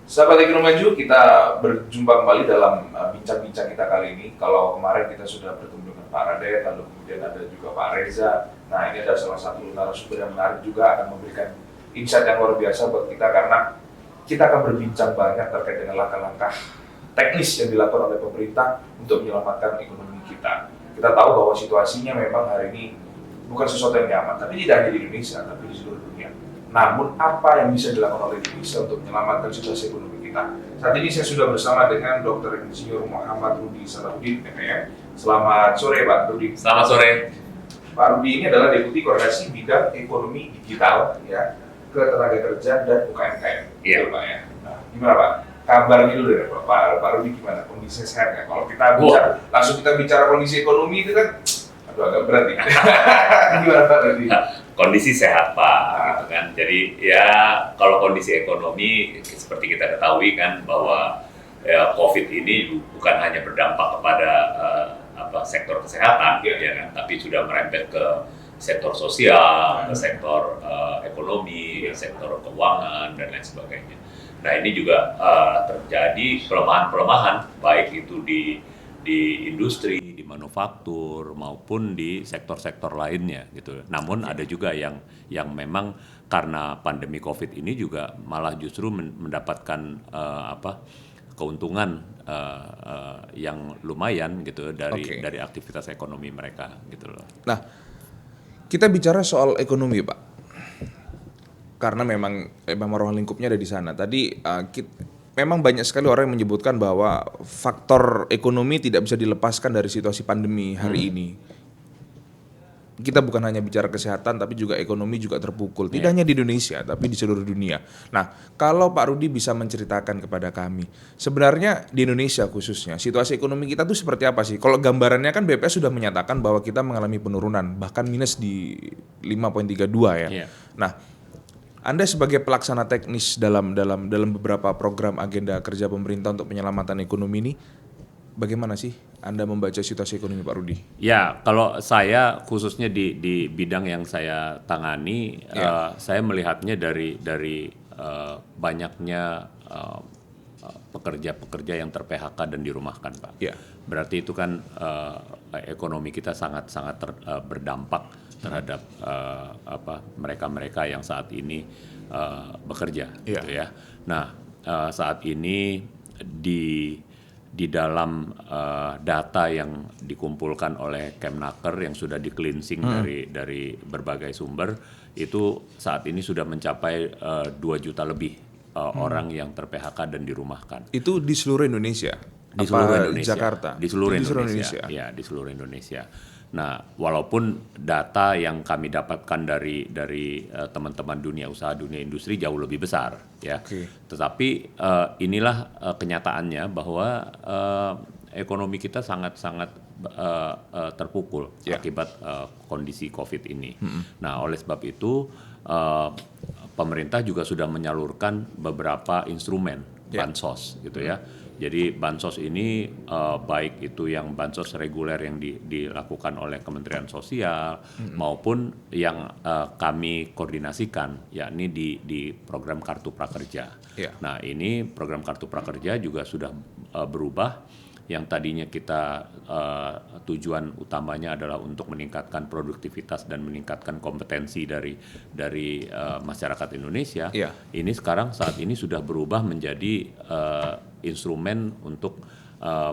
Sahabat Ekonomi Maju, kita berjumpa kembali dalam bincang-bincang kita kali ini. Kalau kemarin kita sudah bertemu dengan Pak Radet, lalu kemudian ada juga Pak Reza. Nah, ini adalah salah satu narasumber yang menarik juga, akan memberikan insight yang luar biasa buat kita, karena kita akan berbincang banyak terkait dengan langkah-langkah teknis yang dilakukan oleh pemerintah untuk menyelamatkan ekonomi kita. Kita tahu bahwa situasinya memang hari ini bukan sesuatu yang nyaman, tapi tidak hanya di Indonesia, tapi di seluruh dunia. Namun apa yang bisa dilakukan oleh Indonesia untuk menyelamatkan situasi ekonomi kita? Saat ini saya sudah bersama dengan Dr. Insinyur Muhammad Rudi Salahuddin, MPM. Selamat sore Pak Rudi. Selamat sore. Pak Rudi ini adalah Deputi Koordinasi Bidang Ekonomi Digital, ya, Ketenagakerjaan dan UKM. Iya Pak ya. Nah, gimana Pak? Kabarnya dulu deh Pak Rudi, gimana? Kondisi sehat nggak? Kalau kita bicara, langsung kita bicara kondisi ekonomi itu kan, aduh agak berat nih. Gimana Pak Rudi? Kondisi sehat Pak, gitu kan. Jadi ya kalau kondisi ekonomi seperti kita ketahui kan bahwa COVID ini bukan hanya berdampak kepada sektor kesehatan, ya kan, tapi sudah merembet ke sektor sosial, ke sektor ekonomi, sektor keuangan dan lain sebagainya. Nah ini juga terjadi pelemahan-pelemahan baik itu di industri, di manufaktur maupun di sektor-sektor lainnya gitu. Namun ada juga yang memang karena pandemi Covid ini juga malah justru mendapatkan keuntungan yang lumayan gitu dari aktivitas ekonomi mereka gitu loh. Nah, kita bicara soal ekonomi, Pak. Karena memang ruang lingkupnya ada di sana. Tadi memang banyak sekali orang yang menyebutkan bahwa faktor ekonomi tidak bisa dilepaskan dari situasi pandemi hari ini. Kita bukan hanya bicara kesehatan, tapi juga ekonomi juga terpukul. Tidak hanya di Indonesia, tapi di seluruh dunia. Nah, kalau Pak Rudi bisa menceritakan kepada kami, sebenarnya di Indonesia khususnya, situasi ekonomi kita tuh seperti apa sih? Kalau gambarannya kan BPS sudah menyatakan bahwa kita mengalami penurunan, bahkan minus di 5,32 ya. Yeah. Nah, Anda sebagai pelaksana teknis dalam beberapa program agenda kerja pemerintah untuk penyelamatan ekonomi ini, bagaimana sih Anda membaca situasi ekonomi Pak Rudi? Ya, kalau saya khususnya di bidang yang saya tangani, saya melihatnya dari banyaknya pekerja-pekerja yang ter-PHK dan dirumahkan, Pak. Ya. Berarti itu kan ekonomi kita sangat-sangat berdampak terhadap mereka-mereka yang saat ini bekerja, gitu ya. Nah, saat ini di dalam data yang dikumpulkan oleh Kemnaker yang sudah di-cleansing dari berbagai sumber, itu saat ini sudah mencapai 2 juta lebih orang yang ter-PHK dan dirumahkan. Itu di seluruh Indonesia? Di seluruh Indonesia. Jakarta? Di seluruh Indonesia. Ya, di seluruh Indonesia. Nah, walaupun data yang kami dapatkan dari teman-teman dunia usaha, dunia industri jauh lebih besar, ya. Tetapi inilah kenyataannya bahwa ekonomi kita sangat-sangat terpukul akibat kondisi COVID ini. Nah, oleh sebab itu pemerintah juga sudah menyalurkan beberapa instrumen bansos, gitu ya. Jadi bansos ini baik itu yang bansos reguler yang dilakukan oleh Kementerian Sosial maupun yang kami koordinasikan, yakni di program Kartu Prakerja. Nah ini program Kartu Prakerja juga sudah berubah. Yang tadinya kita tujuan utamanya adalah untuk meningkatkan produktivitas dan meningkatkan kompetensi dari masyarakat Indonesia. Ini sekarang saat ini sudah berubah menjadi instrumen untuk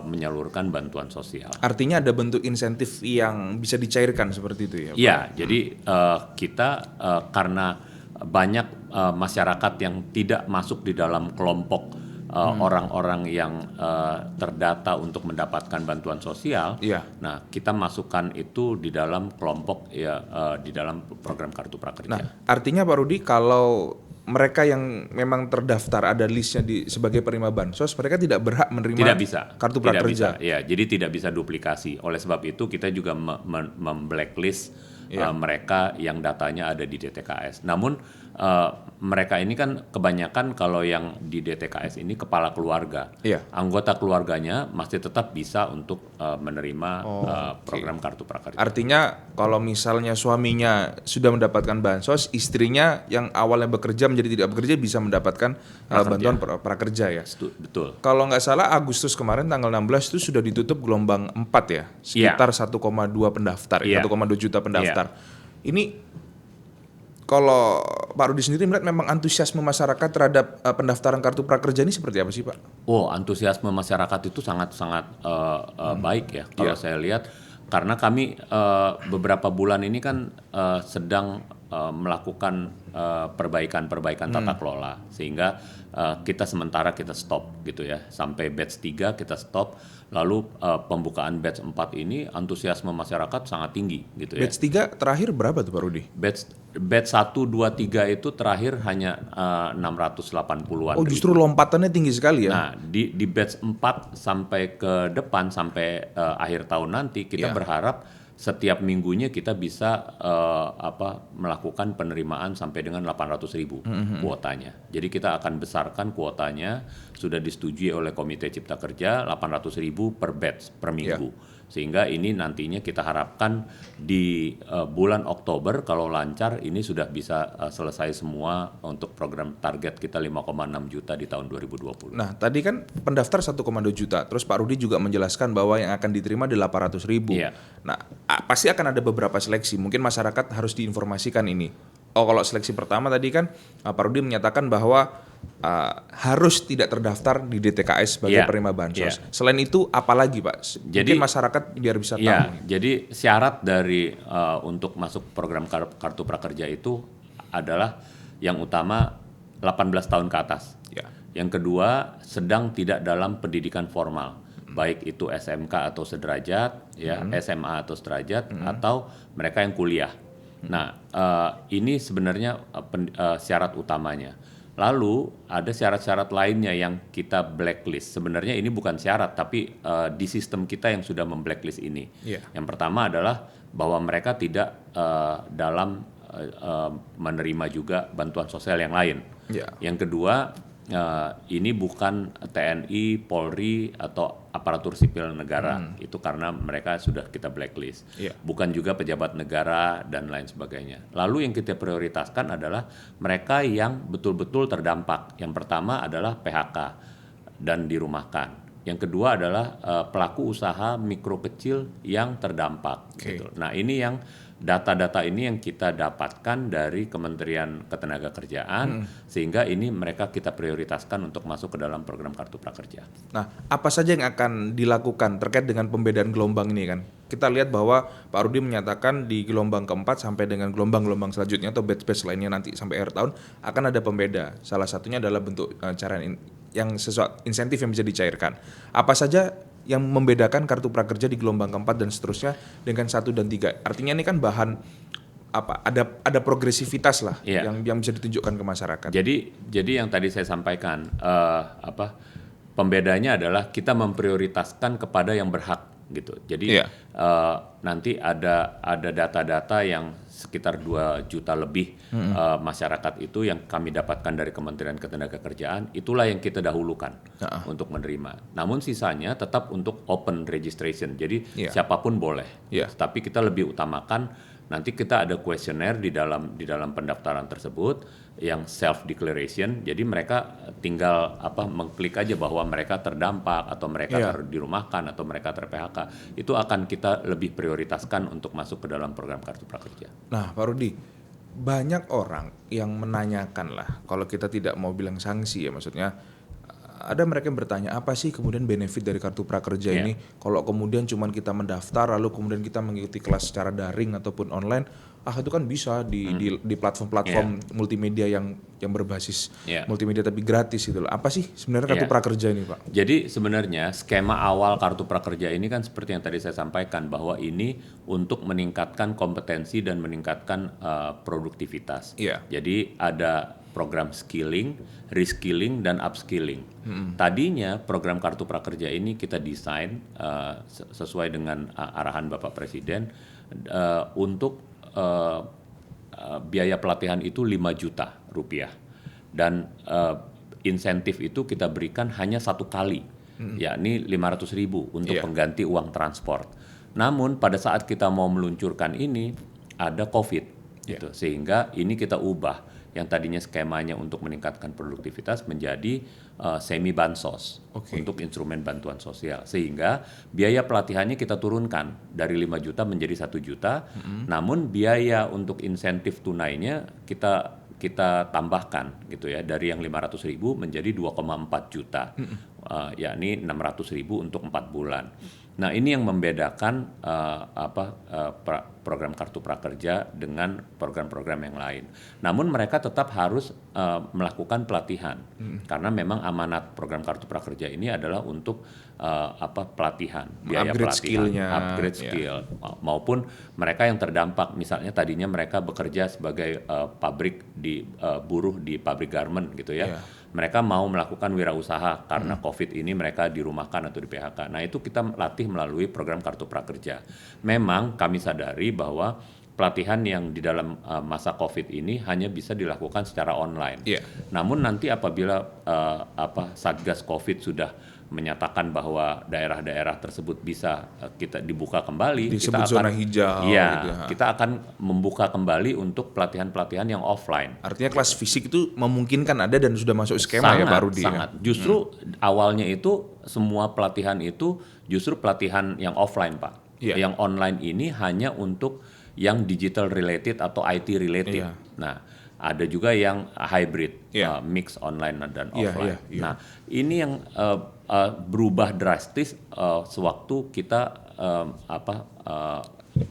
menyalurkan bantuan sosial. Artinya ada bentuk insentif yang bisa dicairkan seperti itu ya Pak? Iya, jadi kita karena banyak masyarakat yang tidak masuk di dalam kelompok orang-orang yang terdata untuk mendapatkan bantuan sosial. Nah, kita masukkan itu di dalam kelompok di dalam program Kartu Prakerja. Nah, artinya Pak Rudi, kalau mereka yang memang terdaftar ada listnya sebagai penerima bansos, mereka tidak berhak menerima Kartu Prakerja. Ya, jadi tidak bisa duplikasi. Oleh sebab itu kita juga memblacklist mereka yang datanya ada di DTKS. Namun mereka ini kan kebanyakan kalau yang di DTKS ini kepala keluarga. Iya. Anggota keluarganya masih tetap bisa untuk menerima program kartu prakerja. Artinya kalau misalnya suaminya sudah mendapatkan bansos, istrinya yang awalnya bekerja menjadi tidak bekerja bisa mendapatkan bantuan prakerja ya. Betul. Kalau nggak salah Agustus kemarin tanggal 16 itu sudah ditutup gelombang 4 ya, sekitar 1,2 pendaftar, 1,2 juta pendaftar. Ini kalau Pak Rudi sendiri melihat memang antusiasme masyarakat terhadap pendaftaran kartu prakerja ini seperti apa sih Pak? Oh, antusiasme masyarakat itu sangat-sangat baik ya kalau saya lihat, karena kami beberapa bulan ini kan sedang melakukan perbaikan tata kelola, sehingga kita sementara kita stop gitu ya, sampai batch 3 kita stop, lalu pembukaan batch 4 ini antusiasme masyarakat sangat tinggi gitu ya. Batch 3 terakhir berapa tuh Pak Rudi? Batch 1, 2, 3 itu terakhir hanya 680-an. Oh justru lompatannya tinggi sekali ya? Nah di batch 4 sampai ke depan, sampai akhir tahun nanti kita berharap setiap minggunya kita bisa melakukan penerimaan sampai dengan 800.000 kuotanya. Jadi kita akan besarkan kuotanya, sudah disetujui oleh Komite Cipta Kerja 800.000 per batch per minggu. Sehingga ini nantinya kita harapkan di bulan Oktober kalau lancar ini sudah bisa selesai semua untuk program target kita 5,6 juta di tahun 2020. Nah tadi kan pendaftar 1,2 juta, terus Pak Rudi juga menjelaskan bahwa yang akan diterima di 800.000. Nah pasti akan ada beberapa seleksi, mungkin masyarakat harus diinformasikan ini. Oh kalau seleksi pertama tadi kan Pak Rudi menyatakan bahwa harus tidak terdaftar di DTKS sebagai penerima bansos. Selain itu apalagi Pak? Jadi mungkin masyarakat biar bisa tahu. Jadi syarat dari untuk masuk program kartu prakerja itu adalah yang utama 18 tahun ke atas. Yang kedua sedang tidak dalam pendidikan formal, baik itu SMK atau sederajat, SMA atau sederajat, atau mereka yang kuliah. Nah ini sebenarnya syarat utamanya. Lalu ada syarat-syarat lainnya yang kita blacklist. Sebenarnya ini bukan syarat, tapi di sistem kita yang sudah memblacklist ini. Yang pertama adalah bahwa mereka tidak dalam menerima juga bantuan sosial yang lain. Yang kedua, ini bukan TNI, Polri, atau aparatur sipil negara. Itu karena mereka sudah kita blacklist. Bukan juga pejabat negara dan lain sebagainya. Lalu yang kita prioritaskan adalah mereka yang betul-betul terdampak. Yang pertama adalah PHK dan dirumahkan. Yang kedua adalah pelaku usaha mikro kecil yang terdampak. Gitu. Nah ini yang data-data ini yang kita dapatkan dari Kementerian Ketenagakerjaan, sehingga ini mereka kita prioritaskan untuk masuk ke dalam program kartu prakerja. Nah, apa saja yang akan dilakukan terkait dengan pembedaan gelombang ini kan? Kita lihat bahwa Pak Rudi menyatakan di gelombang keempat sampai dengan gelombang-gelombang selanjutnya atau batch-batch lainnya nanti sampai akhir tahun akan ada pembeda. Salah satunya adalah bentuk cara yang sesuatu insentif yang bisa dicairkan. Apa saja yang membedakan kartu prakerja di gelombang keempat dan seterusnya dengan 1 dan 3. Artinya ini kan bahan apa? Ada progresivitas lah yang bisa ditunjukkan ke masyarakat. Jadi yang tadi saya sampaikan pembedanya adalah kita memprioritaskan kepada yang berhak gitu. Jadi nanti ada data-data yang sekitar 2 juta lebih masyarakat itu yang kami dapatkan dari Kementerian Ketenagakerjaan, itulah yang kita dahulukan untuk menerima. Namun sisanya tetap untuk open registration, jadi siapapun boleh. Tapi kita lebih utamakan nanti kita ada kuesioner di dalam pendaftaran tersebut yang self declaration. Jadi mereka tinggal mengklik aja bahwa mereka terdampak atau mereka dirumahkan atau mereka ter-PHK. Itu akan kita lebih prioritaskan untuk masuk ke dalam program kartu prakerja. Nah, Pak Rudi, banyak orang yang menanyakan lah, kalau kita tidak mau bilang sanksi ya, maksudnya ada mereka yang bertanya apa sih kemudian benefit dari kartu prakerja ini kalau kemudian cuman kita mendaftar lalu kemudian kita mengikuti kelas secara daring ataupun online, itu kan bisa di platform-platform multimedia yang berbasis multimedia tapi gratis gitu loh. Apa sih sebenarnya kartu prakerja ini, Pak? Jadi sebenarnya skema awal kartu prakerja ini kan seperti yang tadi saya sampaikan, bahwa ini untuk meningkatkan kompetensi dan meningkatkan produktivitas. Jadi ada program skilling, reskilling, dan upskilling. Tadinya program kartu prakerja ini kita desain sesuai dengan arahan Bapak Presiden untuk biaya pelatihan itu 5 juta rupiah dan insentif itu kita berikan hanya 1 kali, yakni 500.000 untuk pengganti uang transport. Namun pada saat kita mau meluncurkan ini ada COVID, gitu, sehingga ini kita ubah yang tadinya skemanya untuk meningkatkan produktivitas menjadi semi bansos untuk instrumen bantuan sosial, sehingga biaya pelatihannya kita turunkan dari 5 juta menjadi 1 juta, namun biaya untuk insentif tunainya kita tambahkan gitu ya, dari yang 500.000 menjadi 2,4 juta, yakni 600.000 untuk 4 bulan. Nah ini yang membedakan program Kartu Prakerja dengan program-program yang lain. Namun mereka tetap harus melakukan pelatihan, karena memang amanat program Kartu Prakerja ini adalah untuk pelatihan, biaya pelatihan, upgrade skill, maupun mereka yang terdampak, misalnya tadinya mereka bekerja sebagai pabrik buruh di pabrik garment gitu ya. Mereka mau melakukan wirausaha karena COVID ini mereka dirumahkan atau di PHK. Nah itu kita latih melalui program Kartu Prakerja. Memang kami sadari bahwa pelatihan yang di dalam masa COVID ini hanya bisa dilakukan secara online. Namun nanti apabila Satgas COVID sudah menyatakan bahwa daerah-daerah tersebut bisa kita dibuka kembali, disebut kita zona hijau, gitu. Kita akan membuka kembali untuk pelatihan-pelatihan yang offline. Artinya kelas fisik itu memungkinkan ada dan sudah masuk skema sangat, ya Pak Rudi. Sangat. Justru awalnya itu semua pelatihan itu justru pelatihan yang offline Pak. Yang online ini hanya untuk yang digital related atau IT related. Nah, ada juga yang hybrid, mix online dan offline. Nah, ini yang berubah drastis sewaktu kita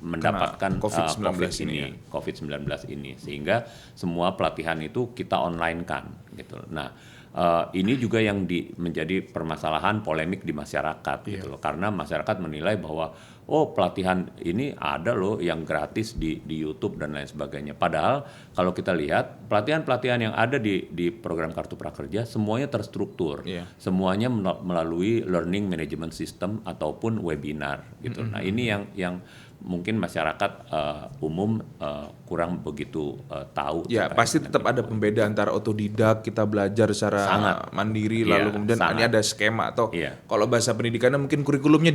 mendapatkan COVID-19 ini, sehingga semua pelatihan itu kita online kan, gitu. Nah, ini juga yang menjadi permasalahan polemik di masyarakat, gitu loh, karena masyarakat menilai bahwa pelatihan ini ada loh yang gratis di YouTube dan lain sebagainya. Padahal kalau kita lihat pelatihan-pelatihan yang ada di program Kartu Prakerja semuanya terstruktur, semuanya melalui learning management system ataupun webinar, gitu. Nah ini yang mungkin masyarakat umum kurang begitu tahu. Ya pasti tetap ada pembedaan antara otodidak, kita belajar secara mandiri, lalu kemudian ini ada skema atau kalau bahasa pendidikannya mungkin kurikulumnya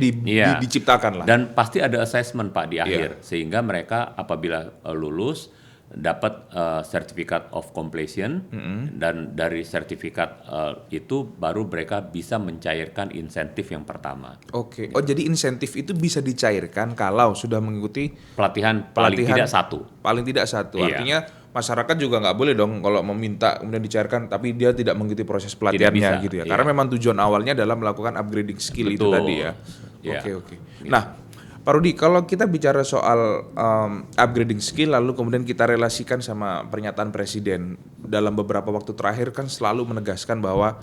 diciptakan lah. Dan pasti ada assessment Pak di akhir, sehingga mereka apabila lulus dapat certificate of completion, dan dari sertifikat itu baru mereka bisa mencairkan insentif yang pertama. Jadi insentif itu bisa dicairkan kalau sudah mengikuti pelatihan paling tidak satu. Artinya masyarakat juga nggak boleh dong kalau meminta kemudian dicairkan tapi dia tidak mengikuti proses pelatihannya gitu ya. Karena memang tujuan awalnya adalah melakukan upgrading skill. Itu tadi ya. Oke. Nah, Pak Rudi, kalau kita bicara soal upgrading skill lalu kemudian kita relasikan sama pernyataan Presiden dalam beberapa waktu terakhir kan selalu menegaskan bahwa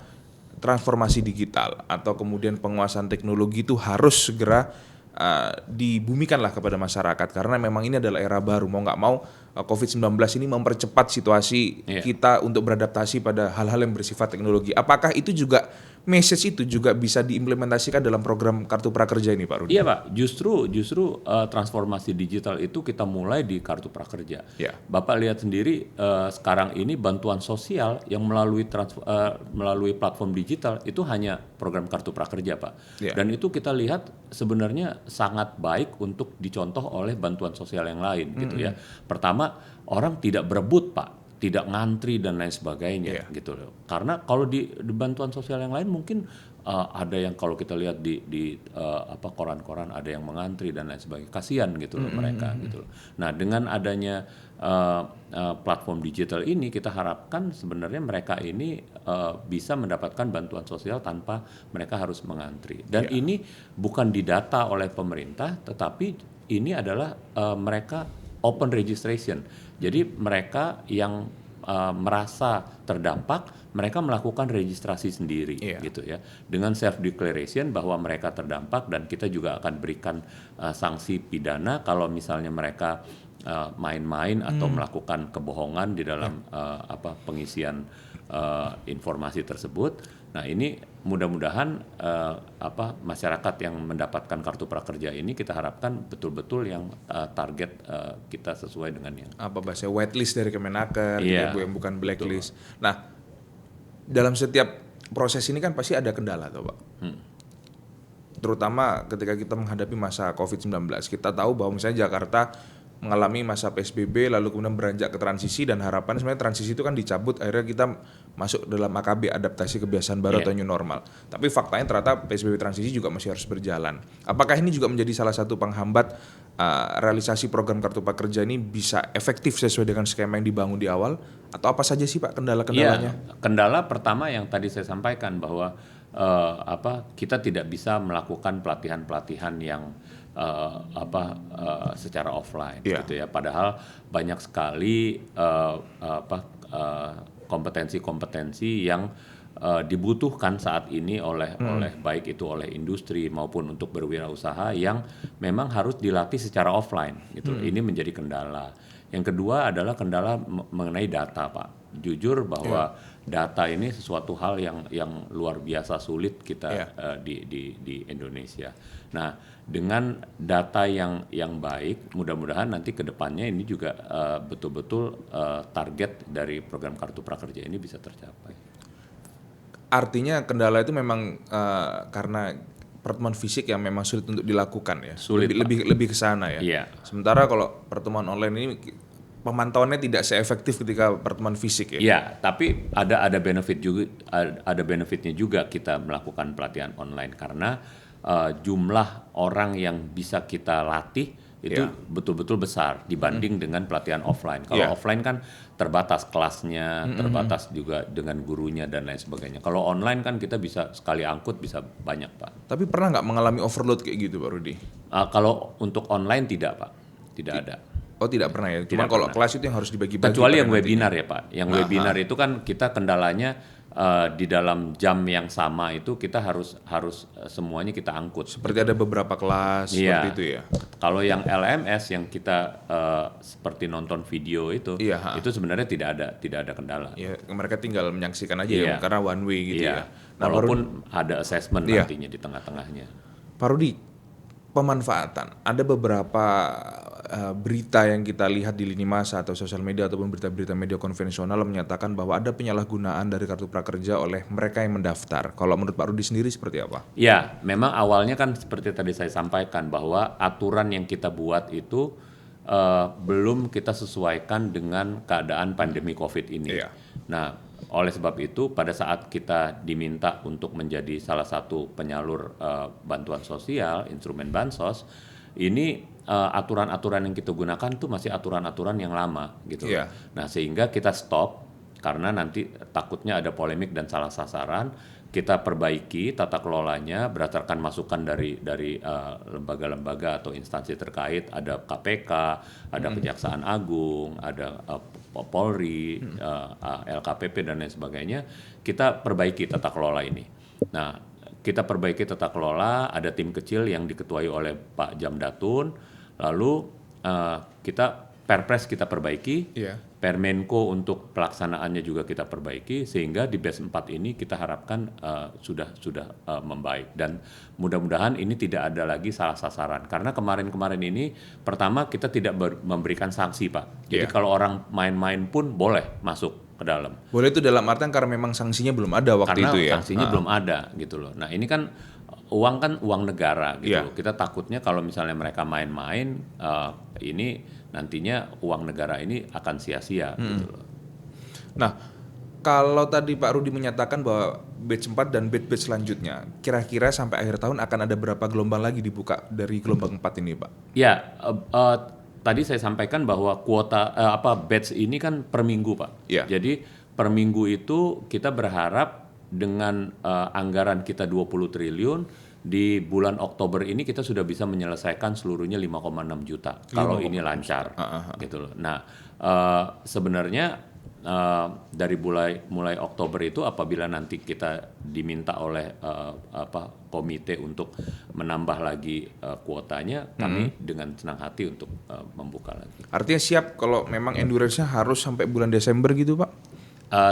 transformasi digital atau kemudian penguasaan teknologi itu harus segera dibumikanlah kepada masyarakat karena memang ini adalah era baru, mau nggak mau COVID-19 ini mempercepat situasi kita untuk beradaptasi pada hal-hal yang bersifat teknologi. Apakah itu juga message itu juga bisa diimplementasikan dalam program Kartu Prakerja ini Pak Rudi? Iya Pak, justru transformasi digital itu kita mulai di Kartu Prakerja. Bapak lihat sendiri sekarang ini bantuan sosial yang melalui platform digital itu hanya program Kartu Prakerja Pak. Dan itu kita lihat sebenarnya sangat baik untuk dicontoh oleh bantuan sosial yang lain gitu ya. Pertama, orang tidak berebut Pak, tidak ngantri dan lain sebagainya gitu loh. Karena kalau di bantuan sosial yang lain mungkin ada yang kalau kita lihat di koran-koran ada yang mengantri dan lain sebagainya. Kasihan gitu loh mereka gitu loh. Nah, dengan adanya platform digital ini kita harapkan sebenarnya mereka ini bisa mendapatkan bantuan sosial tanpa mereka harus mengantri. Dan ini bukan didata oleh pemerintah, tetapi ini adalah mereka open registration. Jadi mereka yang merasa terdampak, mereka melakukan registrasi sendiri gitu ya. Dengan self declaration bahwa mereka terdampak, dan kita juga akan berikan sanksi pidana kalau misalnya mereka main-main atau melakukan kebohongan di dalam pengisian informasi tersebut. Nah, ini mudah-mudahan masyarakat yang mendapatkan kartu prakerja ini kita harapkan betul-betul yang target kita sesuai dengan yang Apa bahasa whitelist dari Kemenaker, Iya, gitu, yang bukan blacklist. Nah, dalam setiap proses ini kan pasti ada kendala tuh Pak. Terutama ketika kita menghadapi masa COVID-19. Kita tahu bahwa misalnya Jakarta mengalami masa PSBB lalu kemudian beranjak ke transisi, dan harapan sebenarnya transisi itu kan dicabut, akhirnya kita masuk dalam AKB, adaptasi kebiasaan baru atau new normal. Tapi faktanya ternyata PSBB transisi juga masih harus berjalan. Apakah ini juga menjadi salah satu penghambat realisasi program kartu prakerja ini bisa efektif sesuai dengan skema yang dibangun di awal? Atau apa saja sih Pak kendala-kendalanya? Iya, kendala pertama yang tadi saya sampaikan bahwa kita tidak bisa melakukan pelatihan-pelatihan yang secara offline gitu ya. Padahal banyak sekali kompetensi-kompetensi yang dibutuhkan saat ini oleh baik itu oleh industri maupun untuk berwirausaha yang memang harus dilatih secara offline gitu. Ini menjadi kendala. Yang kedua adalah kendala mengenai data, Pak. Jujur bahwa data ini sesuatu hal yang luar biasa sulit kita di Indonesia. Nah, dengan data yang baik, mudah-mudahan nanti ke depannya ini juga betul-betul target dari program Kartu Prakerja ini bisa tercapai. Artinya kendala itu memang karena pertemuan fisik yang memang sulit untuk dilakukan ya. Sulit, lebih ke sana ya. Iya. Sementara kalau pertemuan online ini pemantauannya tidak seefektif ketika pertemuan fisik ya. Iya, tapi ada benefit juga, ada benefitnya juga kita melakukan pelatihan online karena jumlah orang yang bisa kita latih itu betul-betul besar dibanding dengan pelatihan offline. Kalau offline kan terbatas kelasnya, terbatas juga dengan gurunya dan lain sebagainya. Kalau online kan kita bisa sekali angkut bisa banyak, Pak. Tapi pernah nggak mengalami overload kayak gitu Pak Rudi? Kalau untuk online tidak, Pak. Tidak ada. Oh tidak pernah ya? Cuma Tidak kalau pernah. kelas itu yang harus dibagi-bagi. Kecuali pada yang nantinya. webinar ya Pak. Yang webinar itu kan kita kendalanya di dalam jam yang sama itu kita harus semuanya kita angkut. Seperti ada beberapa kelas seperti itu ya? Kalau yang LMS yang kita seperti nonton video itu sebenarnya tidak ada kendala. Ya, mereka tinggal menyaksikan aja ya, karena one way gitu ya. Nah, walaupun ada assessment nantinya di tengah-tengahnya. Pak Rudi, pemanfaatan. Ada beberapa berita yang kita lihat di lini masa atau sosial media ataupun berita-berita media konvensional menyatakan bahwa ada penyalahgunaan dari kartu prakerja oleh mereka yang mendaftar. Kalau menurut Pak Rudi sendiri seperti apa? Ya, memang awalnya kan seperti tadi saya sampaikan bahwa aturan yang kita buat itu belum kita sesuaikan dengan keadaan pandemi COVID ini. Nah, oleh sebab itu pada saat kita diminta untuk menjadi salah satu penyalur bantuan sosial, instrumen bansos, ini aturan-aturan yang kita gunakan tuh masih aturan-aturan yang lama gitu. Nah, sehingga kita stop karena nanti takutnya ada polemik dan salah sasaran. Kita perbaiki tata kelolanya berdasarkan masukan dari lembaga-lembaga atau instansi terkait. Ada KPK, ada Kejaksaan Agung, ada Polri, LKPP dan lain sebagainya. Kita perbaiki tata kelola ini. Nah, kita perbaiki tata kelola. Ada tim kecil yang diketuai oleh Pak Jamdatun. Lalu kita Perpres kita perbaiki, Permenko untuk pelaksanaannya juga kita perbaiki, sehingga di BES 4 ini kita harapkan sudah membaik, dan mudah-mudahan ini tidak ada lagi salah sasaran. Karena kemarin-kemarin ini pertama kita tidak memberikan sanksi Pak, jadi kalau orang main-main pun boleh masuk ke dalam. Boleh itu dalam artian karena memang sanksinya belum ada waktu karena itu ya? Karena sanksinya belum ada gitu loh. Nah ini kan uang negara gitu loh. Kita takutnya kalau misalnya mereka main-main, ini nantinya uang negara ini akan sia-sia gitu loh. Nah, kalau tadi Pak Rudi menyatakan bahwa batch 4 dan batch selanjutnya, kira-kira sampai akhir tahun akan ada berapa gelombang lagi dibuka dari gelombang 4 ini, Pak? Ya, tadi saya sampaikan bahwa kuota batch ini kan per minggu, Pak. Jadi per minggu itu kita berharap dengan anggaran kita 20 triliun, di bulan Oktober ini kita sudah bisa menyelesaikan seluruhnya 5,6 juta kalau ini lancar gitu loh. Nah, sebenarnya dari mulai Oktober itu apabila nanti kita diminta oleh komite untuk menambah lagi kuotanya, kami dengan senang hati untuk membuka lagi. Artinya siap kalau memang endurance-nya harus sampai bulan Desember gitu, Pak?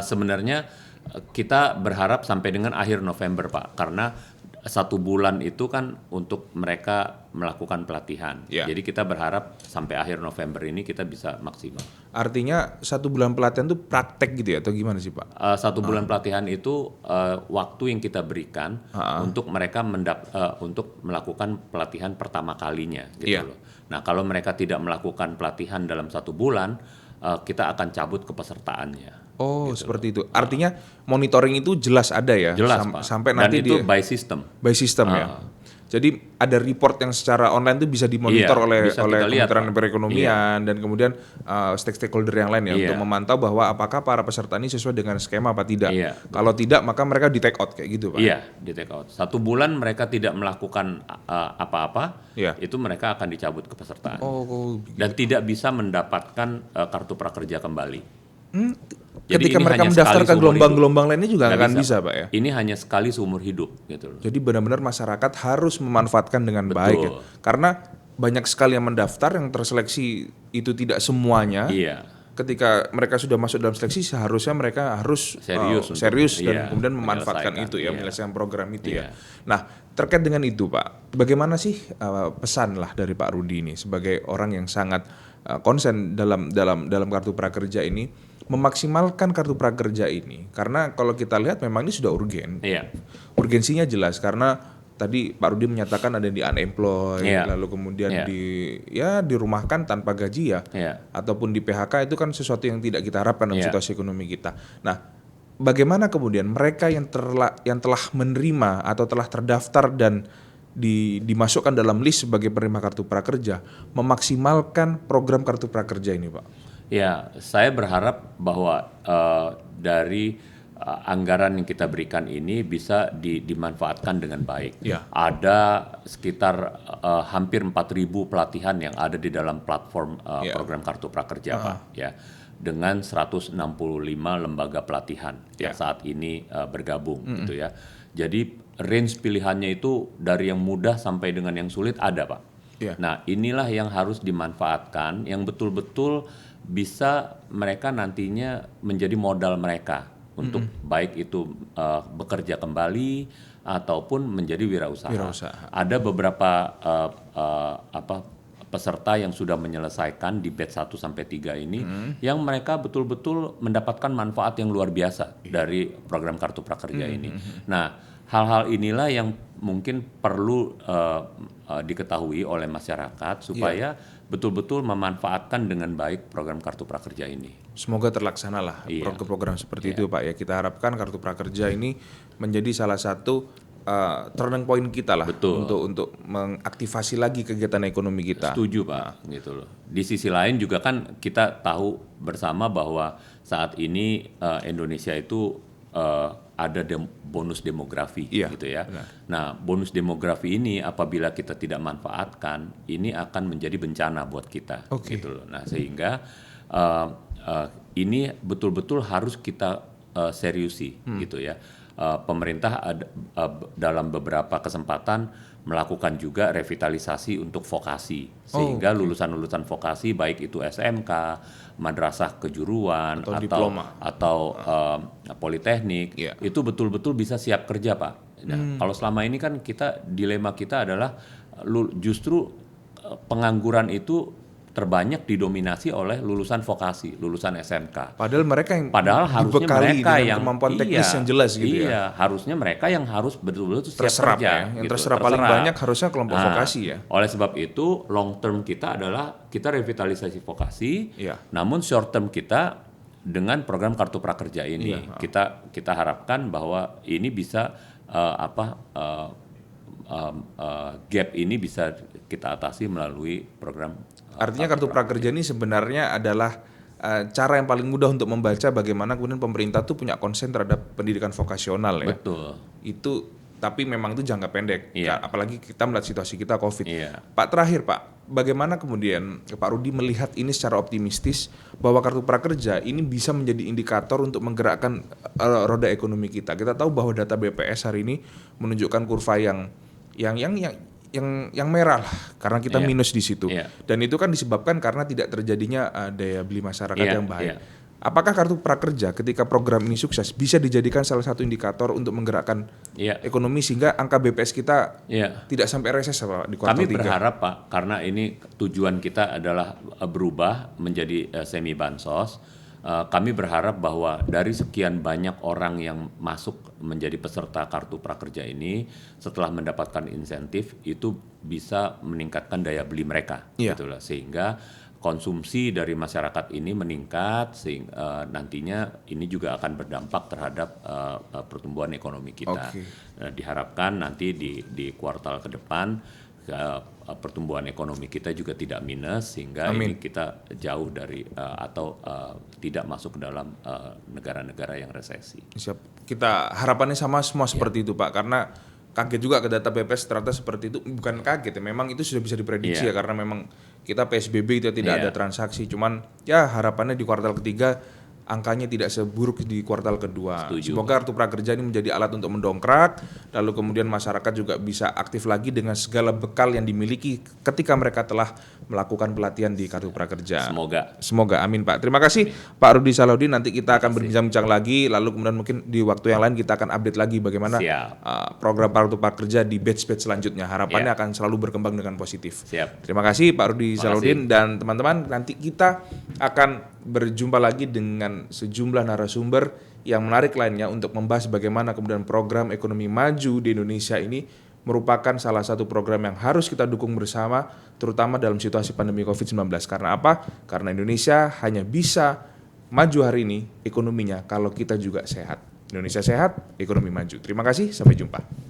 Sebenarnya kita berharap sampai dengan akhir November Pak, karena 1 bulan itu kan untuk mereka melakukan pelatihan. Ya. Jadi kita berharap sampai akhir November ini kita bisa maksimal. Artinya 1 bulan pelatihan itu praktek gitu ya atau gimana sih Pak? 1 bulan pelatihan itu waktu yang kita berikan untuk mereka untuk melakukan pelatihan pertama kalinya gitu Iya. loh. Nah kalau mereka tidak melakukan pelatihan dalam 1 bulan, kita akan cabut kepesertaannya. Oh seperti itu. Artinya monitoring itu jelas ada ya? Jelas Pak. Sampai Dan nanti itu by system. by system ya? Jadi ada report yang secara online itu bisa dimonitor Iya, oleh bisa kita lihat, Kementerian Pak. Perekonomian dan kemudian stakeholder yang lain ya Iya. untuk memantau bahwa apakah para peserta ini sesuai dengan skema apa tidak. Iya. Kalau tidak maka mereka di take out kayak gitu Pak. Iya, di take out. 1 bulan mereka tidak melakukan apa-apa, Iya. itu mereka akan dicabut kepesertaan. Oh, Dan tidak bisa mendapatkan kartu prakerja kembali. ketika ini mereka hanya mendaftar sekali ke seumur gelombang-gelombang lainnya juga Nggak nggak akan bisa Pak ya? Ini hanya sekali seumur hidup gitu loh. Jadi benar-benar masyarakat harus memanfaatkan dengan baik ya. Karena banyak sekali yang mendaftar yang terseleksi itu tidak semuanya. Iya. Ketika mereka sudah masuk dalam seleksi seharusnya mereka harus Serius untuk- serius dan iya, kemudian memanfaatkan menyelesaikan, itu ya, iya. menyelesaikan program itu ya. Iya. Nah, terkait dengan itu Pak, bagaimana sih pesan lah dari Pak Rudi ini sebagai orang yang sangat konsen dalam kartu prakerja ini, memaksimalkan kartu prakerja ini, karena kalau kita lihat memang ini sudah urgen. Iya. Urgensinya jelas karena tadi Pak Rudi menyatakan ada yang di unemployed, Iya. lalu kemudian Iya. dirumahkan tanpa gaji ya, Iya. ataupun di PHK itu kan sesuatu yang tidak kita harapkan dalam Iya. situasi ekonomi kita. Nah, bagaimana kemudian mereka yang telah menerima atau telah terdaftar dan dimasukkan dalam list sebagai penerima kartu prakerja memaksimalkan program kartu prakerja ini, Pak? Ya, saya berharap bahwa dari anggaran yang kita berikan ini bisa dimanfaatkan dengan baik. Ya. Ada sekitar hampir 4.000 pelatihan yang ada di dalam platform Ya. program Kartu Prakerja, Pak. Ya, dengan 165 lembaga pelatihan yang saat ini bergabung, gitu ya. Jadi range pilihannya itu dari yang mudah sampai dengan yang sulit ada, Pak. Ya. Nah, inilah yang harus dimanfaatkan, yang betul-betul bisa mereka nantinya menjadi modal mereka untuk baik itu bekerja kembali ataupun menjadi wirausaha. Ada beberapa peserta yang sudah menyelesaikan di batch 1 sampai 3 ini yang mereka betul-betul mendapatkan manfaat yang luar biasa dari program Kartu Prakerja ini. Nah, hal-hal inilah yang mungkin perlu diketahui oleh masyarakat supaya betul-betul memanfaatkan dengan baik program Kartu Prakerja ini. Semoga terlaksana lah program-program seperti itu Pak ya. Kita harapkan Kartu Prakerja ini menjadi salah satu turning point kita lah. Betul. Untuk mengaktifasi lagi kegiatan ekonomi kita. Setuju Pak, gitu loh. Di sisi lain juga kan kita tahu bersama bahwa saat ini Indonesia itu ada bonus demografi, gitu ya. Benar. Nah, bonus demografi ini apabila kita tidak manfaatkan, ini akan menjadi bencana buat kita, gitu loh. Nah, sehingga ini betul-betul harus kita seriusi, gitu ya. Pemerintah dalam beberapa kesempatan melakukan juga revitalisasi untuk vokasi, sehingga lulusan-lulusan vokasi baik itu SMK, madrasah kejuruan atau diploma atau politeknik itu betul-betul bisa siap kerja, Pak. Nah, kalau selama ini kan dilema kita adalah justru pengangguran itu terbanyak didominasi oleh lulusan vokasi, lulusan SMK. Padahal mereka yang harusnya mereka yang kemampuan teknis yang jelas gitu ya. Iya, harusnya mereka yang harus betul-betul siap terserap kerja. Ya. Yang terserap paling banyak harusnya kelompok vokasi ya. Oleh sebab itu, long term kita adalah kita revitalisasi vokasi, Iya. namun short term kita dengan program Kartu Prakerja ini kita harapkan bahwa ini bisa gap ini bisa kita atasi melalui program. Artinya Kartu Prakerja ini sebenarnya adalah cara yang paling mudah untuk membaca bagaimana kemudian pemerintah tuh punya konsen terhadap pendidikan vokasional ya. Betul. Itu tapi memang itu jangka pendek. Iya. Apalagi kita melihat situasi kita COVID. Iya. Pak, terakhir Pak, bagaimana kemudian Pak Rudi melihat ini secara optimistis bahwa Kartu Prakerja ini bisa menjadi indikator untuk menggerakkan roda ekonomi kita. Kita tahu bahwa data BPS hari ini menunjukkan kurva yang merah lah, karena kita minus di situ. Dan itu kan disebabkan karena tidak terjadinya daya beli masyarakat yang baik. apakah kartu prakerja ketika program ini sukses bisa dijadikan salah satu indikator untuk menggerakkan Iya. ekonomi sehingga angka BPS kita Iya. tidak sampai reses Pak di kuartal Kami 3? berharap Pak, karena ini tujuan kita adalah berubah menjadi semi bansos. Kami berharap bahwa dari sekian banyak orang yang masuk menjadi peserta kartu prakerja ini, setelah mendapatkan insentif itu bisa meningkatkan daya beli mereka, Iya. gitu lah. Sehingga konsumsi dari masyarakat ini meningkat, sehingga nantinya ini juga akan berdampak terhadap pertumbuhan ekonomi kita. Oke. Diharapkan nanti di kuartal ke depan pertumbuhan ekonomi kita juga tidak minus, sehingga Amin. ini kita jauh dari atau tidak masuk ke dalam negara-negara yang resesi. Siap. Kita harapannya sama semua seperti itu Pak, karena kaget juga ke data BPS ternyata seperti itu. Bukan kaget ya, memang itu sudah bisa diprediksi ya, karena memang kita PSBB itu tidak ada transaksi. Cuman ya harapannya di kuartal ketiga angkanya tidak seburuk di kuartal kedua. Setuju. Semoga kartu prakerja ini menjadi alat untuk mendongkrak, lalu kemudian masyarakat juga bisa aktif lagi dengan segala bekal yang dimiliki ketika mereka telah melakukan pelatihan di kartu prakerja. Semoga, amin Pak. Terima kasih Pak Rudi Salahuddin. Nanti kita akan berbincang lagi, lalu kemudian mungkin di waktu yang lain kita akan update lagi bagaimana program kartu prakerja di batch-batch selanjutnya. Harapannya akan selalu berkembang dengan positif. Siap. Terima kasih Pak Rudi Salahuddin dan teman-teman. Nanti kita akan berjumpa lagi dengan sejumlah narasumber yang menarik lainnya untuk membahas bagaimana kemudian program ekonomi maju di Indonesia ini merupakan salah satu program yang harus kita dukung bersama, terutama dalam situasi pandemi COVID-19. Karena apa? Karena Indonesia hanya bisa maju hari ini ekonominya kalau kita juga sehat. Indonesia sehat, ekonomi maju. Terima kasih, sampai jumpa.